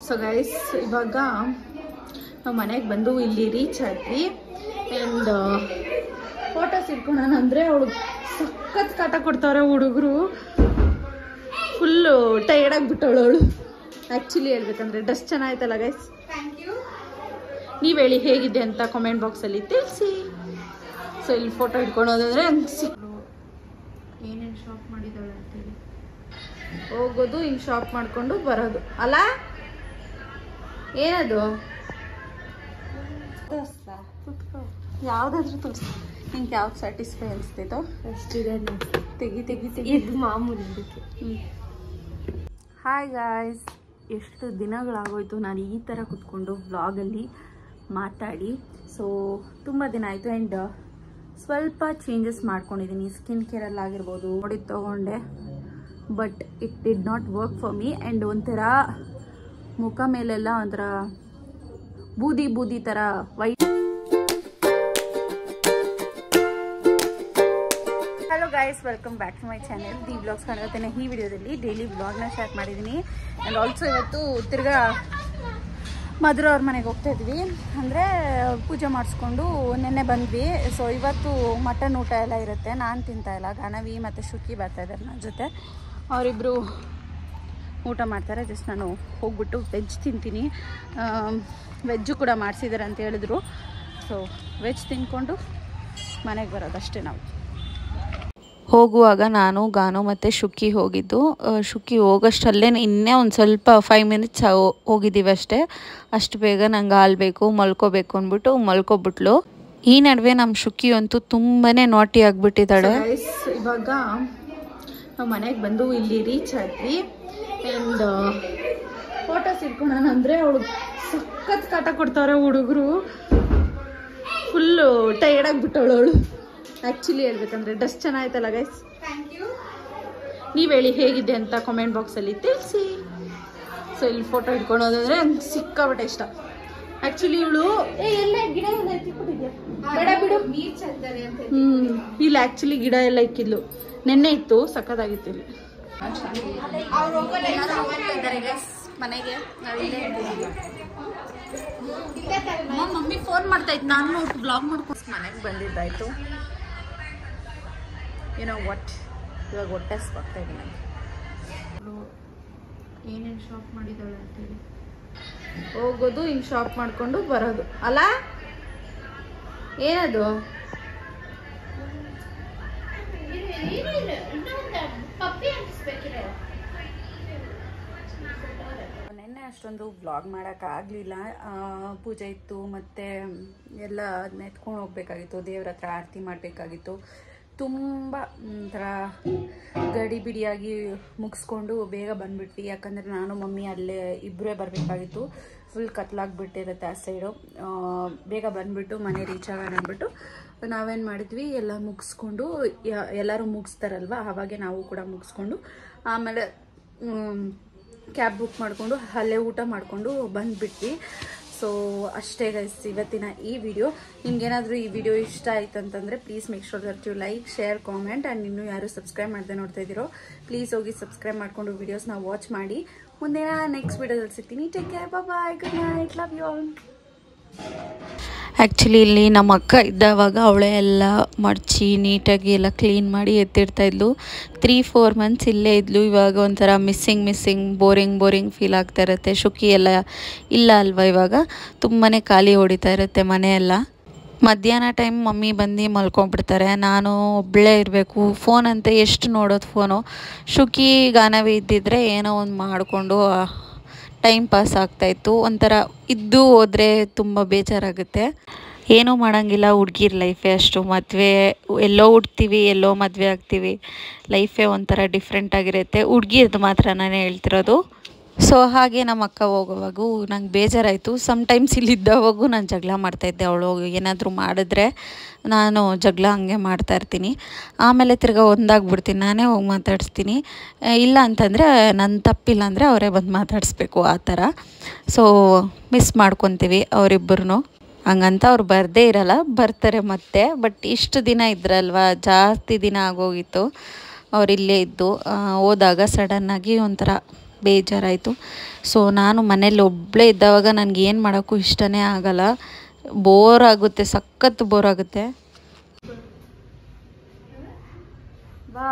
So guys ಇವಾಗ ನಾವು ಮನೆಗೆ ಬಂದು ಇಲ್ಲಿ ರೀಚ್ ಆದ್ವಿ ಆ್ಯಂಡ್ ಫೋಟೋಸ್ ಇಟ್ಕೊಳ್ಳೋಣ ಅಂದರೆ ಅವಳು ಸಖತ್ ಕಾಟ ಕೊಡ್ತಾವ್ರೆ ಹುಡುಗರು. ಫುಲ್ಲು ಟಯರ್ಡ್ ಆಗಿಬಿಟ್ಟವಳು ಅವಳು. ಆ್ಯಕ್ಚುಲಿ ಹೇಳ್ಬೇಕಂದ್ರೆ ಡ್ರೆಸ್ ಚೆನ್ನಾಯ್ತಲ್ಲ ಗೈಸ್? Thank you. ನೀವು ಹೇಳಿ ಹೇಗಿದೆ ಅಂತ ಕಾಮೆಂಟ್ ಬಾಕ್ಸಲ್ಲಿ ತಿಳಿಸಿ. ಸೊ ಇಲ್ಲಿ ಫೋಟೋ ಇಟ್ಕೊಳೋದಂದ್ರೆ ಏನೇನು ಶಾಪ್ ಮಾಡಿದ್ದಾಳೆ ಅಂತೇಳಿ ಹೋಗೋದು, ಹಿಂಗೆ ಶಾಪ್ ಮಾಡಿಕೊಂಡು ಬರೋದು ಅಲ್ಲ? ಏನದು ಯಾವುದಾದ್ರೂ ತೋರಿಸ್. ನಿಂಗೆ ಯಾವ್ದು ಸ್ಯಾಟಿಸ್ಫೈ ಅನಿಸ್ತೈತೋ ತೆಗಿ ತೆಗಿ ತೆಗಿ. ಇದು ಮಾಮೂಲಿ. ಹಾಯ್ ಗಾಯ್ಸ್, ಎಷ್ಟು ದಿನಗಳಾಗೋಯ್ತು ನಾನು ಈ ಥರ ಕುತ್ಕೊಂಡು ವ್ಲಾಗಲ್ಲಿ ಮಾತಾಡಿ. ಸೊ ತುಂಬ ದಿನ ಆಯಿತು ಆ್ಯಂಡ್ ಸ್ವಲ್ಪ ಚೇಂಜಸ್ ಮಾಡ್ಕೊಂಡಿದ್ದೀನಿ. ಸ್ಕಿನ್ ಕೇರಲ್ಲಿ ಆಗಿರ್ಬೋದು ನೋಡಿ ತೊಗೊಂಡೆ, but it did not work for me. And ಒಂಥರ ಮುಖ ಮೇಲೆಲ್ಲ ಒಂಥರ ಬೂದಿ ಬೂದಿ ಥರ ವೈಟ್. Hello guys, welcome back to my channel the vlogs. ಕಾಣುತ್ತೇನೆ ಈ ವಿಡಿಯೋದಲ್ಲಿ ಡೈಲಿ ವ್ಲಾಗ್ನ ಸ್ಟಾರ್ಟ್ ಮಾಡಿದ್ದೀನಿ. ಆ್ಯಂಡ್ ಆಲ್ಸೋ ಇವತ್ತು ತಿರ್ಗಾ ಮಧುರ ಅವ್ರ ಮನೆಗೆ ಹೋಗ್ತಾ ಇದ್ವಿ. ಅಂದರೆ ಪೂಜೆ ಮಾಡಿಸ್ಕೊಂಡು ನೆನ್ನೆ ಬಂದ್ವಿ. ಸೊ ಇವತ್ತು ಮಟನ್ ಊಟ ಎಲ್ಲ ಇರುತ್ತೆ. ನಾನು ತಿಂತಾಯಿಲ್ಲ, ಗಾನವಿ ಮತ್ತು ಶುಕಿ ಬರ್ತಾಯಿದ್ದಾರೆ ನನ್ನ ಜೊತೆ. ಅವರಿಬ್ಬರು ಊಟ ಮಾಡ್ತಾರೆ. ಜಸ್ಟ್ ನಾನು ಹೋಗ್ಬಿಟ್ಟು ವೆಜ್ ತಿಂತೀನಿ. ವೆಜ್ಜು ಕೂಡ ಮಾಡಿಸಿದ್ದಾರೆ ಅಂತ ಹೇಳಿದ್ರು. ಸೊ ವೆಜ್ ತಿನ್ಕೊಂಡು ಮನೆಗೆ ಬರೋದಷ್ಟೇ. ನಾವು ಹೋಗುವಾಗ ನಾನು ಗಾನು ಮತ್ತು ಶುಕಿ ಹೋಗಿದ್ದು. ಶುಕಿ ಹೋಗೋಷ್ಟಲ್ಲೇ ಇನ್ನೇ ಒಂದು ಸ್ವಲ್ಪ 5 ಮಿನಿಟ್ಸ್ ಹೋಗಿದ್ದೀವಿ ಅಷ್ಟೇ. ಅಷ್ಟು ಬೇಗ ನಂಗೆ ಹಾಲು ಬೇಕು, ಮಲ್ಕೋಬೇಕು ಅಂದ್ಬಿಟ್ಟು ಮಲ್ಕೊಬಿಟ್ಲು. ಈ ನಡುವೆ ನಮ್ಮ ಶುಕಿ ಅಂತೂ ತುಂಬಾ ನಾಟಿ ಆಗಿಬಿಟ್ಟಿದ್ದಾಳೆ. ಇವಾಗ ನಾವು ಮನೆಗೆ ಬಂದು ಇಲ್ಲಿ ರೀಚ್ ಆದ್ವಿ ಆ್ಯಂಡ್ ಫೋಟೋಸ್ ಇಟ್ಕೊಳ್ಳೋಣ ಅಂದರೆ ಅವಳು ಸಖತ್ ಕಾಟ ಕೊಡ್ತಾವ್ರೆ ಹುಡುಗರು. ಫುಲ್ಲು ಟಯರ್ಡ್ ಆಗಿಬಿಟ್ಟವಳು ಅವಳು. ಆ್ಯಕ್ಚುಲಿ ಹೇಳ್ಬೇಕಂದ್ರೆ ಡ್ರೆಸ್ ಚೆನ್ನಾಯ್ತಲ್ಲ ಗೈಸ್? Thank you. ನೀವು ಹೇಳಿ ಹೇಗಿದೆ ಅಂತ ಕಾಮೆಂಟ್ ಬಾಕ್ಸಲ್ಲಿ ತಿಳಿಸಿ. ಸೊ ಇಲ್ಲಿ ಫೋಟೋ ಇಟ್ಕೊಳೋದಂದ್ರೆ ನಂಗೆ ಸಿಕ್ಕಾಬಟ್ಟೆ ಇಷ್ಟ. ಆ್ಯಕ್ಚುಲಿ ಇವಳು ಎಲ್ಲ ಗಿಡ ಎಲ್ಲ ಇಟ್ಬಿಟ್ಟಿದ್ಯಾ? ಬೇಡ ಬಿಡು, ಇಲ್ಲ ಆ್ಯಕ್ಚುಲಿ ಗಿಡ ಎಲ್ಲ ಇಕ್ಕಿದ್ಲು. ನೆನ್ನೆ ಇತ್ತು, ಸಖತ್ತಾಗಿತ್ತು ಇಲ್ಲಿ. ಮನೆಗೆ ಮಮ್ಮಿ ಫೋನ್ ಮಾಡ್ತಾ ಇತ್ತು, ನಾನು ಬ್ಲಾಗ್ ಮಾಡ್ಕೊಂಡು ಮನೆಗೆ ಬಂದಿದ್ದಾಯ್ತು. ಏನೋ ಇವಾಗ ಹೊಟ್ಟೆ ಬರ್ತಾ ಇದ್ದೀನಿ. ಏನೇನು ಶಾಪ್ ಮಾಡಿದ್ದಾಳೆ ಅಂತೇಳಿ ಹೋಗೋದು, ಹಿಂಗೆ ಶಾಪ್ ಮಾಡಿಕೊಂಡು ಬರೋದು ಅಲ್ಲ? ಏನದು ನೆನ್ನೆ ಅಷ್ಟೊಂದು ವ್ಲಾಗ್ ಮಾಡೋಕ್ಕಾಗಲಿಲ್ಲ. ಪೂಜೆ ಇತ್ತು ಮತ್ತು ಎಲ್ಲ ನೆತ್ಕೊಂಡು ಹೋಗ್ಬೇಕಾಗಿತ್ತು. ದೇವ್ರ ಹತ್ರ ಆರತಿ ಮಾಡಬೇಕಾಗಿತ್ತು. ತುಂಬ ಒಂಥರ ಗಡಿಬಿಡಿಯಾಗಿ ಮುಗಿಸ್ಕೊಂಡು ಬೇಗ ಬಂದುಬಿಟ್ವಿ. ಯಾಕಂದರೆ ನಾನು ಮಮ್ಮಿ ಅಲ್ಲೇ ಇಬ್ಬರೇ ಬರಬೇಕಾಗಿತ್ತು. ಫುಲ್ ಕತ್ಲಾಗಿಬಿಟ್ಟಿರುತ್ತೆ ಆ ಸೈಡು. ಬೇಗ ಬಂದುಬಿಟ್ಟು ಮನೆ ರೀಚ್ ಆಗೋಣ ಅಂದ್ಬಿಟ್ಟು ನಾವೇನು ಮಾಡಿದ್ವಿ, ಎಲ್ಲ ಮುಗಿಸ್ಕೊಂಡು ಎಲ್ಲರೂ ಮುಗಿಸ್ತಾರಲ್ವ ಆವಾಗೆ ನಾವು ಕೂಡ ಮುಗಿಸ್ಕೊಂಡು ಆಮೇಲೆ ಕ್ಯಾಬ್ ಬುಕ್ ಮಾಡಿಕೊಂಡು ಅಲ್ಲೇ ಊಟ ಮಾಡಿಕೊಂಡು ಬಂದುಬಿಟ್ವಿ. ಸೊ ಅಷ್ಟೇ ಗೈಸ್ ಇವತ್ತಿನ ಈ ವಿಡಿಯೋ. ನಿಮ್ಗೇನಾದರೂ ಈ ವಿಡಿಯೋ ಇಷ್ಟ ಆಯ್ತು ಅಂತಂದರೆ please make sure that you like, share, comment. And ಇನ್ನೂ ಯಾರು ಸಬ್ಸ್ಕ್ರೈಬ್ ಮಾಡದೆ ನೋಡ್ತಾ ಇದ್ದೀರೋ ಪ್ಲೀಸ್ ಹೋಗಿ ಸಬ್ಸ್ಕ್ರೈಬ್ ಮಾಡಿಕೊಂಡು ವೀಡಿಯೋಸ್ನ ವಾಚ್ ಮಾಡಿ. ಮುಂದಿನ ನೆಕ್ಸ್ಟ್ ವಿಡಿಯೋದಲ್ಲಿ ಸಿಗ್ತೀನಿ. Take care, bye, good night, love you all. Actually ಇಲ್ಲಿ ನಮ್ಮ ಅಕ್ಕ ಇದ್ದಾವಾಗ ಅವಳೇ ಎಲ್ಲ ಮಡಚಿ ನೀಟಾಗಿ ಎಲ್ಲ ಕ್ಲೀನ್ ಮಾಡಿ ಎತ್ತಿಡ್ತಾಯಿದ್ಲು. 3-4 ಮಂತ್ಸ್ ಇಲ್ಲೇ ಇದ್ಲು. ಇವಾಗ ಒಂಥರ ಮಿಸ್ಸಿಂಗ್ ಬೋರಿಂಗ್ ಫೀಲ್ ಆಗ್ತಾ ಇರುತ್ತೆ. ಶುಕಿ ಎಲ್ಲ ಇಲ್ಲ ಅಲ್ವಾ, ಇವಾಗ ತುಂಬಾ ಖಾಲಿ ಹೊಡಿತಾ ಇರುತ್ತೆ ಮನೆಯೆಲ್ಲ. ಮಧ್ಯಾಹ್ನ ಟೈಮ್ ಮಮ್ಮಿ ಬಂದು ಮಲ್ಕೊಂಡ್ಬಿಡ್ತಾರೆ. ನಾನು ಒಬ್ಬಳೇ ಇರಬೇಕು. ಫೋನ್ ಅಂತ ಎಷ್ಟು ನೋಡೋದು ಫೋನು. ಶುಕಿ ಗಾನವಿ ಇದ್ದಿದ್ರೆ ಏನೋ ಒಂದು ಮಾಡಿಕೊಂಡು ಟೈಮ್ ಪಾಸ್ ಆಗ್ತಾಯಿತ್ತು. ಒಂಥರ ಇದ್ದು ಹೋದರೆ ತುಂಬ ಬೇಜಾರಾಗುತ್ತೆ. ಏನೂ ಮಾಡೋಂಗಿಲ್ಲ, ಹುಡುಗಿರ್ ಲೈಫೇ ಅಷ್ಟು. ಮದುವೆ ಎಲ್ಲೋ ಹುಡ್ತೀವಿ, ಎಲ್ಲೋ ಮದುವೆ ಆಗ್ತೀವಿ. ಲೈಫೇ ಒಂಥರ ಡಿಫ್ರೆಂಟಾಗಿರುತ್ತೆ. ಹುಡುಗಿರ್ದು ಮಾತ್ರ ನಾನು ಹೇಳ್ತಿರೋದು. ಸೊ ಹಾಗೆ ನಮ್ಮ ಅಕ್ಕ ಹೋಗೋವಾಗೂ ನಂಗೆ ಬೇಜಾರಾಯಿತು. ಸಮ್ಟೈಮ್ಸ್ ಇಲ್ಲಿದ್ದವಾಗೂ ನಾನು ಜಗಳ ಮಾಡ್ತಾಯಿದ್ದೆ. ಅವಳು ಏನಾದರೂ ಮಾಡಿದ್ರೆ ನಾನು ಜಗಳ ಹಂಗೆ ಮಾಡ್ತಾಯಿರ್ತೀನಿ. ಆಮೇಲೆ ತಿರ್ಗಾ ಒಂದಾಗ್ಬಿಡ್ತೀನಿ, ನಾನೇ ಹೋಗಿ ಮಾತಾಡಿಸ್ತೀನಿ. ಇಲ್ಲ ಅಂತಂದರೆ ನನ್ನ ತಪ್ಪಿಲ್ಲ ಅಂದರೆ ಅವರೇ ಬಂದು ಮಾತಾಡಿಸ್ಬೇಕು, ಆ ಥರ. ಸೊ ಮಿಸ್ ಮಾಡ್ಕೊತೀವಿ ಅವರಿಬ್ಬರೂ. ಹಂಗಂತ ಅವ್ರು ಬರದೇ ಇರಲ್ಲ, ಬರ್ತಾರೆ ಮತ್ತೆ. ಬಟ್ ಇಷ್ಟು ದಿನ ಇದ್ರಲ್ವ, ಜಾಸ್ತಿ ದಿನ ಆಗೋಗಿತ್ತು ಅವರಿಲ್ಲೇ ಇದ್ದು. ಹೋದಾಗ ಸಡನ್ನಾಗಿ ಒಂಥರ ಬೇಜಾರಾಯಿತು. ಸೊ ನಾನು ಮನೇಲಿ ಒಬ್ಬಳೇ ಇದ್ದವಾಗ ನನಗೆ ಏನು ಮಾಡೋಕ್ಕೂ ಇಷ್ಟನೇ ಆಗಲ್ಲ, ಬೋರ್ ಆಗುತ್ತೆ, ಸಖತ್ ಬೋರ್ ಆಗುತ್ತೆ. ಬಾ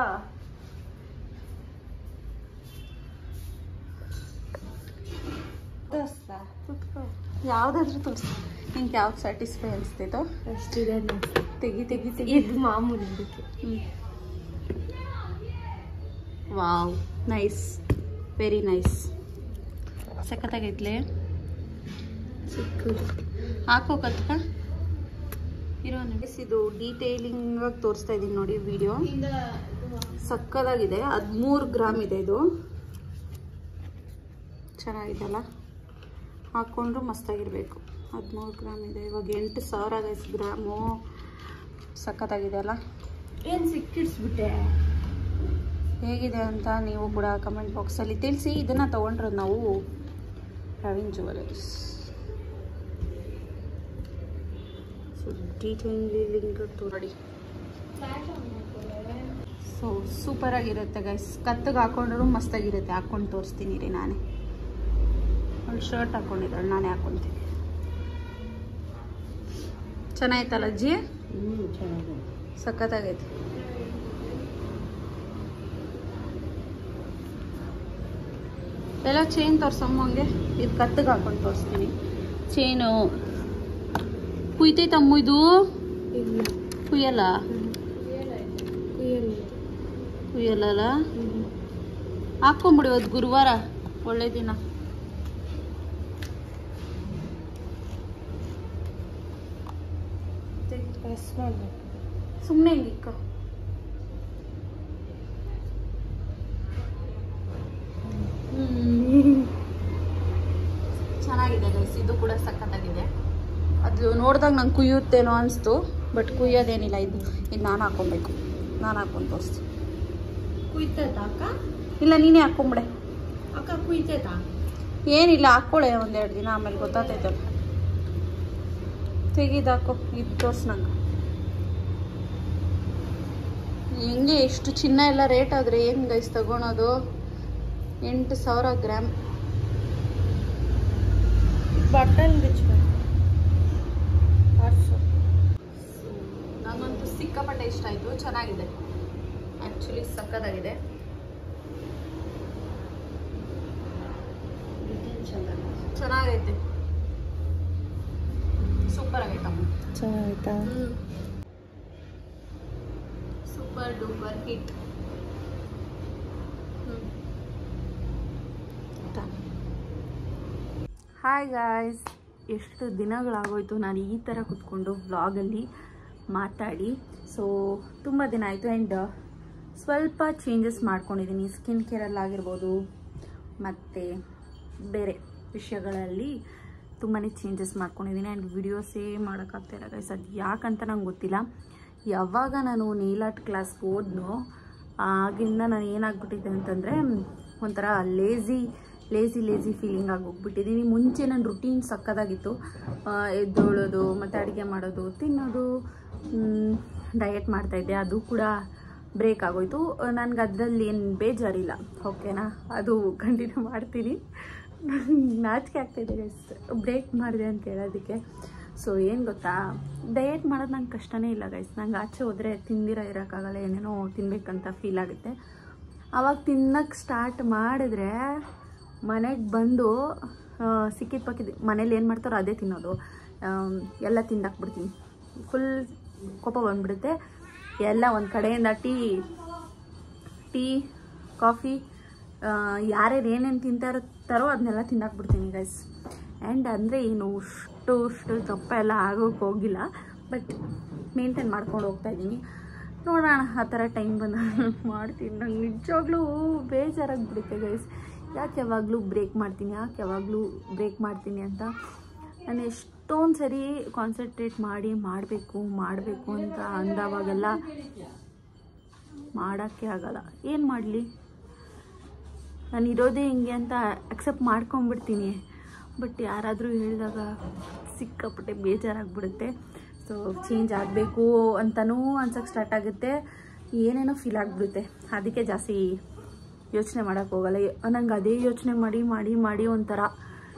ಯಾವುದಾದ್ರೂ ತೋರಿಸಿ, ನಿಂಗೆ ಯಾವ್ದು ಸ್ಯಾಟಿಸ್ಫೈ ಅನಿಸ್ತೈತೋ ಅಷ್ಟಿದೆ. ತೆಗಿ ತೆಗಿ ತೆಗಿ. ಇದು ಮಾಮೂಲಿ. ವಾವ್, ನೈಸ್, ವೆರಿ ನೈಸ್, ಸಖತ್ತಾಗೈತ್ಲೆ. ಚಿಕ್ಕದು ಹಾಕೋಕತ್ತ ಇರೋ ಇದು ಡೀಟೇಲಿಂಗ್ ತೋರಿಸ್ತಾ ಇದ್ದೀನಿ ನೋಡಿ ವಿಡಿಯೋ. ಸಕ್ಕದಾಗಿದೆ. 13 ಗ್ರಾಮ್ ಇದೆ ಇದು. ಚೆನ್ನಾಗಿದೆಲ್ಲ, ಹಾಕ್ಕೊಂಡ್ರು ಮಸ್ತಾಗಿರಬೇಕು. 13 ಗ್ರಾಮ್ ಇದೆ. ಇವಾಗ 8,000 ಗ್ರಾಮು. ಸಖತ್ತಾಗಿದೆ ಅಲ್ಲ. ಏನು ಸಿಕ್ಕಿಡ್ಸ್ಬಿಟ್ಟೆ. ಹೇಗಿದೆ ಅಂತ ನೀವು ಕೂಡ ಕಮೆಂಟ್ ಬಾಕ್ಸಲ್ಲಿ ತಿಳಿಸಿ. ಇದನ್ನು ತೊಗೊಂಡ್ರದ್ದು ನಾವು ಪ್ರವೀಣ್ ಜ್ಯುವೆಲರ್ಸ್. ಸೊ ಡೀಟೇಲಿಂಗ್ ನೋಡಿ. ಸೊ ಸೂಪರಾಗಿರುತ್ತೆ ಗೈಸ್. ಕತ್ತಿಗೆ ಹಾಕೊಂಡ್ರು ಮಸ್ತಾಗಿರುತ್ತೆ. ಹಾಕ್ಕೊಂಡು ತೋರಿಸ್ತೀನಿ ರೀ ನಾನೇ. ಒಂದು ಶರ್ಟ್ ಹಾಕ್ಕೊಂಡಿದ್ದಾಳೆ, ನಾನೇ ಹಾಕ್ಕೊತೀನಿ. ಚೆನ್ನಾಗಿತ್ತಲ್ಲ ಅಜ್ಜಿ? ಚೆನ್ನಾಗಿದೆ, ಸಖತ್ತಾಗೈತೆ. ಎಲ್ಲ ಚೈನ್ ತೋರ್ಸಮ್ಮ ಹಂಗೆ. ಇದು ಕತ್ತಿಗೆ ಹಾಕೊಂಡು ತೋರಿಸ್ತೀನಿ. ಚೈನು ಕುಯ್ತೈತಮ್ಮ ಇದು? ಕುಯ್ಯಲ್ಲ, ಕುಯ್ಯಲ್ಲ. ಹಾಕ್ಕೊಂಬಿಡಿ, ಇವತ್ತು ಗುರುವಾರ, ಒಳ್ಳೆ ದಿನ. ಸುಮ್ಮನೆ ಹಿಂಗಿಕ್ಕ. ಚೆನ್ನಾಗಿದೆ ಗೈಸ್, ಇದು ಕೂಡ ಸಖತ್ತಾಗಿದೆ. ಅದು ನೋಡಿದಾಗ ನಂಗೆ ಕುಯ್ಯುತ್ತೇನೋ ಅನಿಸ್ತು, ಬಟ್ ಕುಯ್ಯೋದೇನಿಲ್ಲ. ಇದು ನಾನು ಹಾಕ್ಕೊಬೇಕು. ನಾನು ಹಾಕ್ಕೊಂಡು ತೋರಿಸ್ತೀನಿ. ಕುಯ್ತೈತ ಅಕ್ಕ? ಇಲ್ಲ, ನೀನೇ ಹಾಕ್ಕೊಂಬಿಡೆ. ಅಕ್ಕ ಕುಯ್ತೈತ? ಏನಿಲ್ಲ, ಹಾಕ್ಕೊಳ್ಳೆ ಒಂದೆರಡು ದಿನ, ಆಮೇಲೆ ಗೊತ್ತಾಗ್ತೈತಲ್ಲ. ತೆಗಿದಾಕೋ. ಇದು ತೋರ್ಸು ನಂಗೆ. ಹೆಂಗೆ ಎಷ್ಟು ಚಿನ್ನ ಎಲ್ಲ ರೇಟ್ ಆದರೆ ಏನು ಗೈಸ್ ತಗೊಳೋದು? 8,000 ಗ್ರಾಮ್. ಬಟನ್ ಬಿಚ್ಚಬೇಕು. ನನಗಂತೂ ಸಿಕ್ಕಾಪಟ್ಟೆ ಇಷ್ಟ ಆಯಿತು. ಚೆನ್ನಾಗಿದೆ, ಆ್ಯಕ್ಚುಲಿ ಸಕ್ಕತ್ತಾಗಿದೆ. ಚೆನ್ನಾಗೈತೆ, ಸೂಪರ್ ಆಗೈತಮ್ಮ. ಚೆನ್ನಾಗಿತ್ತಾ? Super duper hit. Hi guys, ಎಷ್ಟು ದಿನಗಳಾಗೋಯ್ತು ನಾನು ಈ ಥರ ಕೂತ್ಕೊಂಡು ವ್ಲಾಗಲ್ಲಿ ಮಾತಾಡಿ. ಸೊ ತುಂಬ ದಿನ ಆಯಿತು. ಆ್ಯಂಡ್ ಸ್ವಲ್ಪ ಚೇಂಜಸ್ ಮಾಡ್ಕೊಂಡಿದ್ದೀನಿ. ಸ್ಕಿನ್ ಕೇರಲ್ಲಾಗಿರ್ಬೋದು ಮತ್ತು ಬೇರೆ ವಿಷಯಗಳಲ್ಲಿ ತುಂಬಾ ಚೇಂಜಸ್ ಮಾಡ್ಕೊಂಡಿದ್ದೀನಿ. ಆ್ಯಂಡ್ ವಿಡಿಯೋಸೇ ಮಾಡೋಕ್ಕಾಗ್ತಾಯಿಲ್ಲ ಗೈಸ್. ಅದು ಯಾಕಂತ ನಂಗೆ ಗೊತ್ತಿಲ್ಲ. ಯಾವಾಗ ನಾನು ನೇಲ್ ಆರ್ಟ್ ಕ್ಲಾಸ್ಗೆ ಹೋದ್ನೋ ಆಗಿಂದ ನಾನು ಏನಾಗ್ಬಿಟ್ಟಿದ್ದೆ ಅಂತಂದರೆ ಒಂಥರ ಲೇಝಿ ಫೀಲಿಂಗ್ ಆಗಿ ಹೋಗ್ಬಿಟ್ಟಿದ್ದೀನಿ. ಮುಂಚೆ ನನ್ನ ರುಟೀನ್ ಸಕ್ಕದಾಗಿತ್ತು. ಎದ್ದೋಳೋದು ಮತ್ತು ಅಡುಗೆ ಮಾಡೋದು, ತಿನ್ನೋದು, ಡಯಟ್ ಮಾಡ್ತಾಯಿದ್ದೆ. ಅದು ಕೂಡ ಬ್ರೇಕ್ ಆಗೋಯ್ತು. ನನಗೆ ಅದರಲ್ಲಿ ಏನು ಬೇಜಾರಿಲ್ಲ, ಓಕೆನಾ? ಅದು ಕಂಟಿನ್ಯೂ ಮಾಡ್ತೀನಿ. ನಾಚಿಕೆ ಆಗ್ತಾಯಿದೆ ಗೈಸ್ ಬ್ರೇಕ್ ಮಾಡಿದೆ ಅಂತ ಹೇಳೋದಕ್ಕೆ. ಸೊ ಏನು ಗೊತ್ತಾ, ಡಯಟ್ ಮಾಡೋದು ನಂಗೆ ಕಷ್ಟನೇ ಇಲ್ಲ ಗೈಸ್. ನಂಗೆ ಆಚೆ ಹೋದರೆ ತಿಂದಿರೋ ಇರೋಕ್ಕಾಗಲ್ಲ, ಏನೇನೋ ತಿನ್ನಬೇಕಂತ ಫೀಲ್ ಆಗುತ್ತೆ. ಆವಾಗ ತಿನ್ನೋಕ್ಕೆ ಸ್ಟಾರ್ಟ್ ಮಾಡಿದ್ರೆ ಮನೆಗೆ ಬಂದು ಸಿಕ್ಕಿದ ಪಕ್ಕಿದ್ದು ಮನೇಲಿ ಏನು ಮಾಡ್ತಾರೋ ಅದೇ ತಿನ್ನೋದು. ಎಲ್ಲ ತಿಂದಾಕ್ಬಿಡ್ತೀನಿ. ಫುಲ್ ಕೋಪ ಬಂದುಬಿಡುತ್ತೆ. ಎಲ್ಲ ಒಂದು ಕಡೆಯಿಂದ ಟೀ ಕಾಫಿ ಯಾರ್ಯಾರು ಏನೇನು ತಿಂತಾರೋ ಅದನ್ನೆಲ್ಲ ತಿಂದಾಕ್ಬಿಡ್ತೀನಿ ಗೈಸ್. ಆ್ಯಂಡ್ ಅಂದರೆ ಏನು ಅಷ್ಟು ದಪ್ಪ ಎಲ್ಲ ಆಗೋಕ್ಕೆ ಹೋಗಿಲ್ಲ, ಬಟ್ ಮೇಂಟೈನ್ ಮಾಡ್ಕೊಂಡು ಹೋಗ್ತಾಯಿದ್ದೀನಿ. ನೋಡೋಣ, ಆ ಥರ ಟೈಮ್ ಬಂದ ಮಾಡ್ತೀನಿ. ನಂಗೆ ನಿಜವಾಗ್ಲೂ ಬೇಜಾರಾಗಿಬಿಡುತ್ತೆ ಗೈಸ್. ಯಾಕೆ ಯಾವಾಗಲೂ ಬ್ರೇಕ್ ಮಾಡ್ತೀನಿ ಅಂತ ನಾನು ಎಷ್ಟೊಂದು ಸರಿ ಕಾನ್ಸಂಟ್ರೇಟ್ ಮಾಡಬೇಕು ಅಂತ ಅಂದವಾಗೆಲ್ಲ ಮಾಡೋಕ್ಕೆ ಆಗಲ್ಲ. ಏನು ಮಾಡಲಿ, ನಾನು ಇರೋದೇ ಹಿಂಗೆ ಅಂತ ಅಕ್ಸೆಪ್ಟ್ ಮಾಡ್ಕೊಂಬಿಡ್ತೀನಿ. ಬಟ್ ಯಾರಾದರೂ ಹೇಳಿದಾಗ ಸಿಕ್ಕಾಪಟ್ಟೆ ಬೇಜಾರಾಗ್ಬಿಡುತ್ತೆ. ಸೊ ಚೇಂಜ್ ಆಗಬೇಕು ಅಂತಲೂ ಅನ್ಸೋಕ್ಕೆ ಸ್ಟಾರ್ಟ್ ಆಗುತ್ತೆ. ಏನೇನೋ ಫೀಲ್ ಆಗಿಬಿಡುತ್ತೆ. ಅದಕ್ಕೆ ಜಾಸ್ತಿ ಯೋಚನೆ ಮಾಡೋಕ್ಕೆ ಹೋಗಲ್ಲ. ನಂಗೆ ಅದೇ ಯೋಚನೆ ಮಾಡಿ ಮಾಡಿ ಮಾಡಿ ಒಂಥರ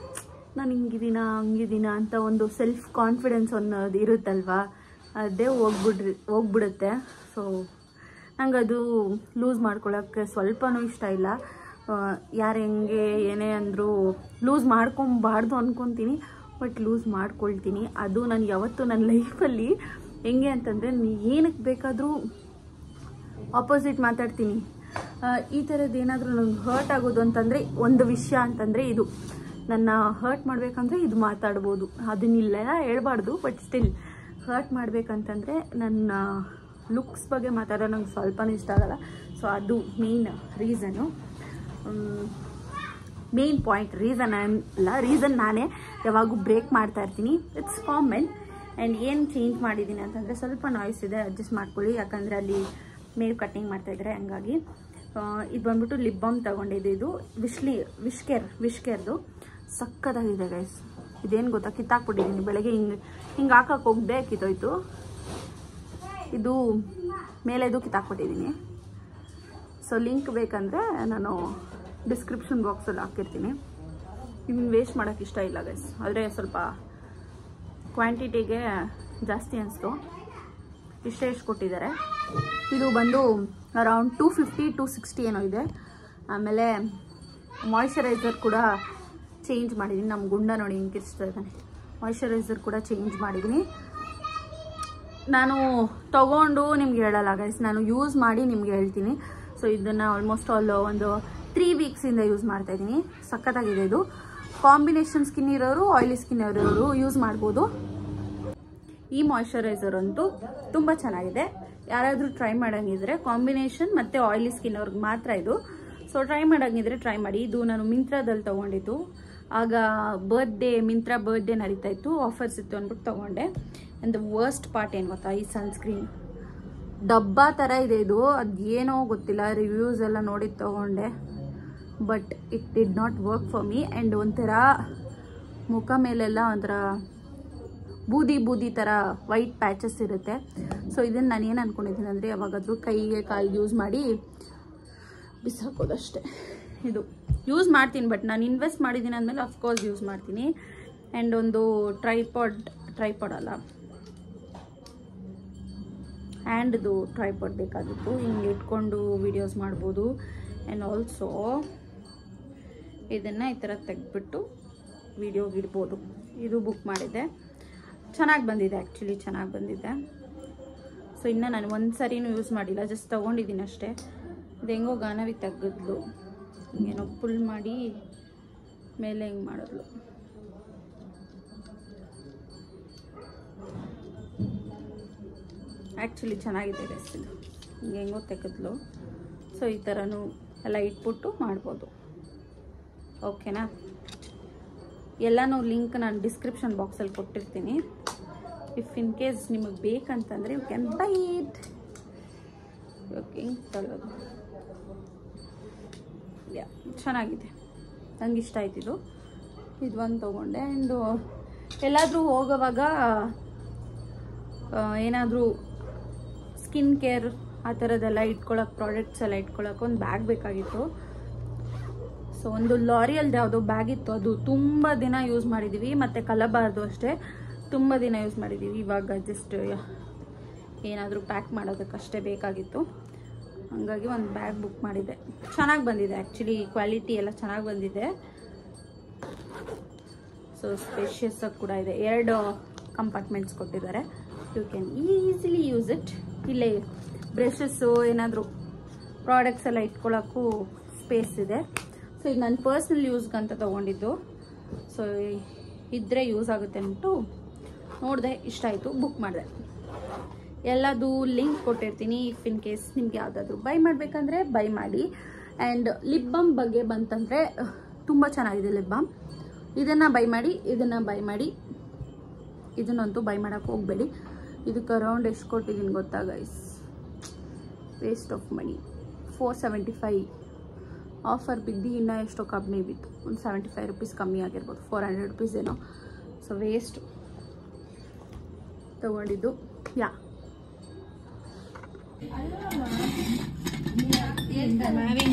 ನಾನು ಹಂಗಿದ್ದೀನ ಅಂತ ಒಂದು ಸೆಲ್ಫ್ ಕಾನ್ಫಿಡೆನ್ಸ್ ಅನ್ನೋದು ಇರುತ್ತಲ್ವ, ಅದೇ ಹೋಗ್ಬಿಡುತ್ತೆ. ಸೊ ನಂಗೆ ಅದು ಲೂಸ್ ಮಾಡ್ಕೊಳ್ಳೋಕ್ಕೆ ಸ್ವಲ್ಪನೂ ಇಷ್ಟ ಇಲ್ಲ. ಯಾರು ಹೆಂಗೆ ಏನೇ ಅಂದರೂ ಲೂಸ್ ಮಾಡ್ಕೊಬಾರ್ದು ಅಂದ್ಕೊತೀನಿ, ಬಟ್ ಲೂಸ್ ಮಾಡ್ಕೊಳ್ತೀನಿ. ಅದು ನಾನು ಯಾವತ್ತೂ ನನ್ನ ಲೈಫಲ್ಲಿ ಹೆಂಗೆ ಅಂತಂದರೆ ಏನಕ್ಕೆ ಬೇಕಾದರೂ ಆಪೋಸಿಟ್ ಮಾತಾಡ್ತೀನಿ. ಈ ಥರದ್ದು ಏನಾದರೂ ನಂಗೆ ಹರ್ಟ್ ಆಗೋದು ಅಂತಂದರೆ ಒಂದು ವಿಷಯ ಅಂತಂದರೆ ಇದು, ನನ್ನ ಹರ್ಟ್ ಮಾಡಬೇಕಂದ್ರೆ ಇದು ಮಾತಾಡ್ಬೋದು, ಅದನ್ನಿಲ್ಲ ಹೇಳ್ಬಾರ್ದು. ಬಟ್ ಸ್ಟಿಲ್ ಹರ್ಟ್ ಮಾಡಬೇಕಂತಂದರೆ ನನ್ನ ಲುಕ್ಸ್ ಬಗ್ಗೆ ಮಾತಾಡೋ ನಂಗೆ ಸ್ವಲ್ಪನೂ ಇಷ್ಟ ಆಗಲ್ಲ. ಸೊ ಅದು main reason, main point. Reason ನಾನೇ ಯಾವಾಗೂ ಬ್ರೇಕ್ ಮಾಡ್ತಾ ಇರ್ತೀನಿ. It's common. ಆ್ಯಂಡ್ ಏನು ಚೇಂಜ್ ಮಾಡಿದ್ದೀನಿ ಅಂತಂದರೆ ಸ್ವಲ್ಪ ನಾಯ್ಸ್ ಇದೆ, ಅಡ್ಜಸ್ಟ್ ಮಾಡ್ಕೊಳ್ಳಿ. ಯಾಕಂದರೆ ಅಲ್ಲಿ ಮೇವ್ ಕಟ್ಟಿಂಗ್ ಮಾಡ್ತಾಯಿದ್ರೆ ಹಂಗಾಗಿ. ಇದು ಬಂದ್ಬಿಟ್ಟು ಲಿಪ್ ಬಾಮ್ ತೊಗೊಂಡಿದ್ದು. ಇದು ವಿಶ್ಕೇರ್ದು ಸಕ್ಕತ್ತಾಗಿದೆ ಗೈಸ್. ಇದೇನು ಗೊತ್ತಾ, ಕಿತ್ತಾಕ್ಬಿಟ್ಟಿದ್ದೀನಿ ಬೆಳಗ್ಗೆ. ಹಿಂಗೆ ಹಾಕಕ್ಕೆ ಹೋಗದೆ ಕಿತ್ತೋಯ್ತು. ಇದು ಮೇಲೆದು ಕಿತ್ತಾಕ್ಬಿಟ್ಟಿದ್ದೀನಿ. ಸೊ ಲಿಂಕ್ ಬೇಕಂದರೆ ನಾನು ಡಿಸ್ಕ್ರಿಪ್ಷನ್ ಬಾಕ್ಸಲ್ಲಿ ಹಾಕಿರ್ತೀನಿ. ಇದನ್ನು ವೇಸ್ಟ್ ಮಾಡೋಕ್ಕೆ ಇಷ್ಟ ಇಲ್ಲ ಗೈಸ್, ಆದರೆ ಸ್ವಲ್ಪ ಕ್ವಾಂಟಿಟಿಗೆ ಜಾಸ್ತಿ ಅನಿಸ್ತು. ಇಷ್ಟೇ ಕೊಟ್ಟಿದ್ದಾರೆ. ಇದು ಬಂದು ಅರೌಂಡ್ 250-260 ಏನೋ ಇದೆ. ಆಮೇಲೆ ಮಾಯ್ಶ್ಚರೈಸರ್ ಕೂಡ ಚೇಂಜ್ ಮಾಡಿದ್ದೀನಿ. ನಮ್ಮ ಗುಂಡ ನೋಡಿ ಹಿಂಗೆ ಕಿರಿಸ್ತಾ ಇದ್ದಾನೆ. ಮಾಯ್ಶ್ಚರೈಸರ್ ಕೂಡ ಚೇಂಜ್ ಮಾಡಿದ್ದೀನಿ. ನಾನು ತೊಗೊಂಡು ನಿಮ್ಗೆ ಹೇಳಲ್ಲ ಗೈಸ್, ನಾನು ಯೂಸ್ ಮಾಡಿ ನಿಮ್ಗೆ ಹೇಳ್ತೀನಿ. ಸೊ ಇದನ್ನು ಆಲ್ಮೋಸ್ಟ್ ಒಂದು 3 ವೀಕ್ಸಿಂದ ಯೂಸ್ ಮಾಡ್ತಾಯಿದ್ದೀನಿ. ಸಖತ್ತಾಗಿದೆ. ಇದು ಕಾಂಬಿನೇಷನ್ ಸ್ಕಿನ್ ಇರೋರು, ಆಯಿಲಿ ಸ್ಕಿನ್ ಇರೋರು ಯೂಸ್ ಮಾಡ್ಬೋದು. ಈ ಮಾಯ್ಶ್ಚರೈಸರ್ ಅಂತೂ ತುಂಬ ಚೆನ್ನಾಗಿದೆ. ಯಾರಾದರೂ ಟ್ರೈ ಮಾಡೋಂಗಿದ್ರೆ, ಕಾಂಬಿನೇಷನ್ ಮತ್ತು ಆಯಿಲಿ ಸ್ಕಿನ್ ಅವ್ರಿಗೆ ಮಾತ್ರ ಇದು. ಸೊ ಟ್ರೈ ಮಾಡೋಂಗಿದ್ರೆ ಟ್ರೈ ಮಾಡಿ. ಇದು ನಾನು ಮಿಂತ್ರಾದಲ್ಲಿ ತೊಗೊಂಡಿದ್ದು. ಆಗ ಮಿಂತ್ರಾ ಬರ್ಡೇ ನಡೀತಾ ಇತ್ತು, ಆಫರ್ಸ್ ಇತ್ತು ಅಂದ್ಬಿಟ್ಟು ತೊಗೊಂಡೆ. ಆ್ಯಂಡ್ ದ ವರ್ಸ್ಟ್ ಪಾರ್ಟ್ ಏನು ಗೊತ್ತಾ, ಈ ಸನ್ಸ್ಕ್ರೀನ್ ಡಬ್ಬಾ ಥರ ಇದೆ ಇದು. ಅದು ಏನೋ ಗೊತ್ತಿಲ್ಲ, ರಿವ್ಯೂಸ್ ಎಲ್ಲ ನೋಡಿ ತೊಗೊಂಡೆ. But it did not work for me. And ಒಂಥರ ಮುಖ ಮೇಲೆಲ್ಲ ಒಂಥರ ಬೂದಿ ಥರ ವೈಟ್ ಪ್ಯಾಚಸ್ ಇರುತ್ತೆ. ಸೊ ಇದನ್ನು ನಾನು ಏನು ಅಂದ್ಕೊಂಡಿದ್ದೀನಿ ಅಂದರೆ, ಯಾವಾಗಾದರೂ ಕೈಗೆ ಕಾಲಿಗೆ ಯೂಸ್ ಮಾಡಿ ಬಿಸಾಕೋದಷ್ಟೇ. ಇದು ಯೂಸ್ ಮಾಡ್ತೀನಿ, ಬಟ್ ನಾನು ಇನ್ವೆಸ್ಟ್ ಮಾಡಿದ್ದೀನಿ ಅಂದಮೇಲೆ ಅಫ್ಕೋರ್ಸ್ ಯೂಸ್ ಮಾಡ್ತೀನಿ. ಆ್ಯಂಡ್ ಒಂದು ಟ್ರೈಪಾಡ್ ಅಲ್ಲ, ಹ್ಯಾಂಡ್ದು ಟ್ರೈಪಾಡ್ ಬೇಕಾಗಿತ್ತು. ಹಿಂಗೆ ಇಟ್ಕೊಂಡು ವೀಡಿಯೋಸ್ ಮಾಡ್ಬೋದು. ಆ್ಯಂಡ್ ಆಲ್ಸೋ ಇದನ್ನು ಈ ಥರ ತೆಗೆದ್ಬಿಟ್ಟು ವೀಡಿಯೋಗಿಡ್ಬೋದು. ಇದು ಬುಕ್ ಮಾಡಿದ್ದೆ, ಚೆನ್ನಾಗಿ ಬಂದಿದೆ. ಆ್ಯಕ್ಚುಲಿ ಚೆನ್ನಾಗಿ ಬಂದಿದೆ. ಸೊ ಇನ್ನು ನಾನು ಒಂದು ಸರಿನೂ ಯೂಸ್ ಮಾಡಿಲ್ಲ, ಜಸ್ಟ್ ತೊಗೊಂಡಿದ್ದೀನಿ ಅಷ್ಟೇ. ಇದು ಹೆಂಗೋ ಗಾನವಿ ತೆಗೆದ್ಲು, ಹಿಂಗೇನೋ ಪುಲ್ ಮಾಡಿ ಮೇಲೆ ಹೆಂಗೆ ಮಾಡಿದ್ಲು. ಆ್ಯಕ್ಚುಲಿ ಚೆನ್ನಾಗಿದೆ ಗೈಸ್. ಇದು ಹೆಂಗೋ ತೆಗೆದ್ಲು. ಸೊ ಈ ಥರನೂ ಎಲ್ಲ ಇಟ್ಬಿಟ್ಟು ಮಾಡ್ಬೋದು. ಓಕೆನಾ? ಎಲ್ಲನೂ ಲಿಂಕ್ ನಾನು ಡಿಸ್ಕ್ರಿಪ್ಷನ್ ಬಾಕ್ಸಲ್ಲಿ ಕೊಟ್ಟಿರ್ತೀನಿ. ಇಫ್ ಇನ್ ಕೇಸ್ ನಿಮಗೆ ಬೇಕಂತಂದರೆ you can buy it. Okay, ತಗೊಳ್ಳೋದು ಚೆನ್ನಾಗಿದೆ, ನಂಗೆ ಇಷ್ಟ ಆಯ್ತಿದು. ಇದು ಒಂದು ತೊಗೊಂಡೆ. ಆ್ಯಂಡ್ ಎಲ್ಲಾದರೂ ಹೋಗೋವಾಗ ಏನಾದರೂ ಸ್ಕಿನ್ ಕೇರ್ ಆ ಥರದ್ದೆಲ್ಲ ಇಟ್ಕೊಳ್ಳೋಕೆ, ಪ್ರಾಡಕ್ಟ್ಸ್ ಎಲ್ಲ ಇಟ್ಕೊಳ್ಳೋಕೆ ಒಂದು ಬ್ಯಾಗ್ ಬೇಕಾಗಿತ್ತು. ಸೊ ಒಂದು ಲಾರಿಯಲ್ದು ಯಾವುದೋ ಬ್ಯಾಗ್ ಇತ್ತು, ಅದು ತುಂಬ ದಿನ ಯೂಸ್ ಮಾಡಿದ್ದೀವಿ. ಮತ್ತು ಕಲಬಾರ್ದು ಅಷ್ಟೇ, ತುಂಬ ದಿನ ಯೂಸ್ ಮಾಡಿದ್ದೀವಿ. ಇವಾಗ ಜಸ್ಟ್ ಏನಾದರೂ ಪ್ಯಾಕ್ ಮಾಡೋದಕ್ಕಷ್ಟೇ ಬೇಕಾಗಿತ್ತು. ಹಾಗಾಗಿ ಒಂದು ಬ್ಯಾಗ್ ಬುಕ್ ಮಾಡಿದೆ. ಚೆನ್ನಾಗಿ ಬಂದಿದೆ ಆ್ಯಕ್ಚುಲಿ, ಕ್ವಾಲಿಟಿ ಎಲ್ಲ ಚೆನ್ನಾಗಿ ಬಂದಿದೆ. ಸೊ ಸ್ಪೇಷಿಯಸ್ಸಾಗಿ ಕೂಡ ಇದೆ. 2 ಕಂಪಾರ್ಟ್ಮೆಂಟ್ಸ್ ಕೊಟ್ಟಿದ್ದಾರೆ. You can easily use it. ಇಲ್ಲೇ ಬ್ರಷಸ್ಸು, ಏನಾದರೂ ಪ್ರಾಡಕ್ಟ್ಸ್ ಎಲ್ಲ ಇಟ್ಕೊಳ್ಳೋಕ್ಕೂ ಸ್ಪೇಸ್ ಇದೆ. ಸೊ ಇದು ನನ್ನ ಪರ್ಸ್ನಲ್ ಯೂಸ್ಗಂತ ತೊಗೊಂಡಿದ್ದು. ಸೊ ಇದ್ದರೆ ಯೂಸ್ ಆಗುತ್ತೆ ಅಂದ್ಬಿಟ್ಟು ನೋಡಿದೆ, ಇಷ್ಟ ಆಯಿತು, ಬುಕ್ ಮಾಡಿದೆ. ಎಲ್ಲದು ಲಿಂಕ್ ಕೊಟ್ಟಿರ್ತೀನಿ. ಇಫ್ ಇನ್ ಕೇಸ್ ನಿಮ್ಗೆ ಯಾವುದಾದ್ರೂ ಬೈ ಮಾಡಬೇಕಂದ್ರೆ ಬೈ ಮಾಡಿ. ಆ್ಯಂಡ್ ಲಿಪ್ ಬಾಮ್ ಬಗ್ಗೆ ಬಂತಂದರೆ ತುಂಬ ಚೆನ್ನಾಗಿದೆ ಲಿಪ್ ಬಾಮ್. ಇದನ್ನು ಬೈ ಮಾಡಿ, ಇದನ್ನು ಬೈ ಮಾಡಿ. ಇದನ್ನಂತೂ ಬೈ ಮಾಡೋಕ್ಕೆ ಹೋಗಬೇಡಿ. ಇದಕ್ಕೆ ಅರೌಂಡ್ ಎಷ್ಟು ಕೊಟ್ಟಿದ್ದೀನಿ ಗೊತ್ತಾ guys? Waste of money. 475 offer ಬಿದ್ದು ಇನ್ನೂ ಎಷ್ಟೋ ಕಮ್ಮಿ ಬಿತ್ತು. ಒಂದು 75 ರುಪೀಸ್ ಕಮ್ಮಿ ಆಗಿರ್ಬೋದು, 400 ರುಪೀಸ್ ಏನೋ. ಸೊ ವೇಸ್ಟು ತೊಗೊಂಡಿದ್ದು.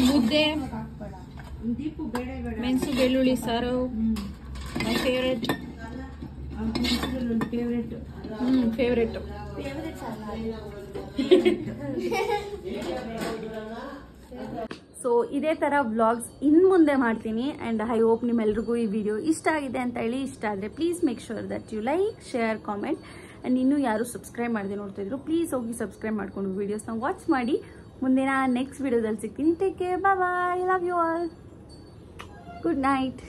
ಮುದ್ದೆ, ಮೆಣಸು ಬೆಳ್ಳುಳ್ಳಿ ಸಾರು, ಮೈ ಫೇವ್ರೆಟ್. ಫೇವ್ರೆಟ್. ಸೊ ಇದೇ ಥರ ವ್ಲಾಗ್ಸ್ ಇನ್ನು ಮುಂದೆ ಮಾಡ್ತೀನಿ. ಆ್ಯಂಡ್ ಐ ಹೋಪ್ ನಿಮ್ಮೆಲ್ರಿಗೂ ಈ ವಿಡಿಯೋ ಇಷ್ಟ ಆಗಿದೆ ಅಂತ ಹೇಳಿ. ಇಷ್ಟ ಆದರೆ please make sure that you like, share, comment. And ಇನ್ನೂ ಯಾರು ಸಬ್ಸ್ಕ್ರೈಬ್ ಮಾಡದೆ ನೋಡ್ತಾಯಿದ್ರು ಪ್ಲೀಸ್ ಹೋಗಿ ಸಬ್ಸ್ಕ್ರೈಬ್ ಮಾಡ್ಕೊಂಡು ವೀಡಿಯೋಸ್ನ ವಾಚ್ ಮಾಡಿ. ಮುಂದಿನ ನೆಕ್ಸ್ಟ್ ವಿಡಿಯೋದಲ್ಲಿ ಸಿಗ್ತೀನಿ. Take care, bye bye, love you all, good night.